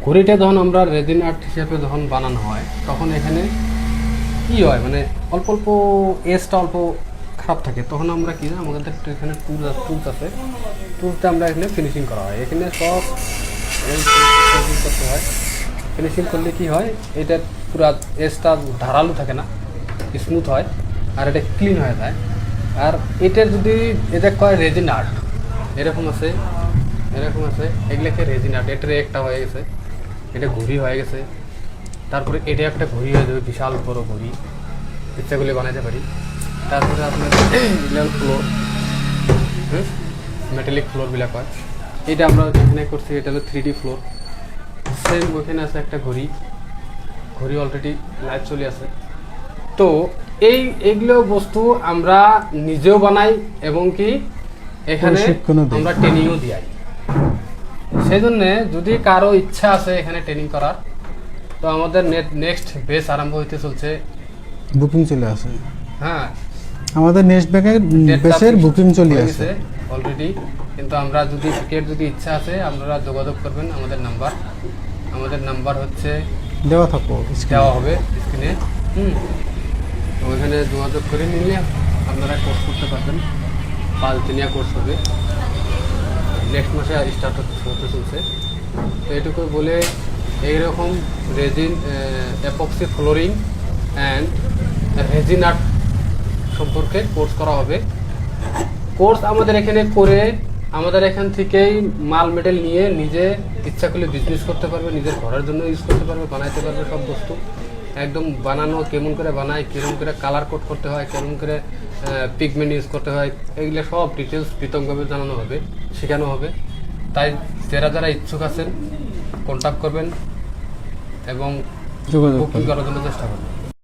ঘড়িটা যখন আমরা রেজিন আর্ট হিসেবে যখন বানানো হয় তখন এখানে কি হয় মানে অল্প অল্প এজটা অল্প খারাপ থাকে, তখন আমরা কি না আমাদের এখানে টুলস আছে, টুলসটা আমরা এখানে ফিনিশিং করা হয়। এখানে সব ফিনিশিং করতে হয়। ফিনিশিং করলে কি হয়, এটা পুরা এজটা ধারালো থাকে না, স্মুথ হয় আর এটা ক্লিন হয়ে যায়। আর এটার যদি এটা কয় রেজিন আর্ট, এরকম আছে এগুলোকে রেজিন আর্ট। এটার একটা হয়ে গেছে, এটা ঘড়ি হয়ে গেছে, তারপরে এটা একটা ঘড়ি হয়ে যাবে, বিশাল বড় ঘড়ি, ইচ্ছাগুলি বানাতে পারি। তারপরে আপনার ফ্লোর, মেটালিক ফ্লোরবিলাক হয়, এটা আমরা যেখানে করছি এটা হলো 3D ফ্লোর। সেম ওইখানে আছে একটা ঘড়ি অলরেডি লাইভ চলে আছে। তো এইগুলো বস্তু আমরা নিজেও বানাই এবং কি এখানে আমরা ট্রেনিংও দিই। সেই জন্য যদি কারো ইচ্ছা আছে এখানে ট্রেনিং করার, তো আমাদের নেক্সট বেস আরম্ভ হইতে চলছে, বুকিং চলে আসে। হ্যাঁ, আমাদের নেক্সট বেসের বুকিং চলে আসে অলরেডি। কিন্তু আমরা যদি যদি ইচ্ছা আছে আপনারা যোগাযোগ করবেন, আমাদের নাম্বার হচ্ছে দেওয়া হবে স্ক্রিনে। ওইখানে যোগাযোগ করে নিলে আপনারা কোর্স করতে পারবেন। 5 দিনিয়া কোর্স হবে, নেক্সট মাসে স্টার্ট হতে চলছে। তো এটুকু বলে এইরকম resin epoxy flooring and resin art সম্পর্কে কোর্স করা হবে। কোর্স আমাদের এখানে করে আমাদের এখান থেকেই মাল মেটেরিয়াল নিয়ে নিজে ইচ্ছা করলে বিজনেস করতে পারবে, নিজের ঘরের জন্য ইউজ করতে পারবে, বানাইতে পারবে। সব বস্তু একদম বানানো, কেমন করে বানায়, কেমন করে কালার কোড করতে হয়, কেমন করে পিগমেন্ট ইউজ করতে হয়, এগুলো সব ডিটেলস পৃথকভাবে জানানো হবে, শেখানো হবে। তাই যারা ইচ্ছুক আছেন কন্ট্যাক্ট করবেন এবং বুকিং করার জন্য চেষ্টা করবেন।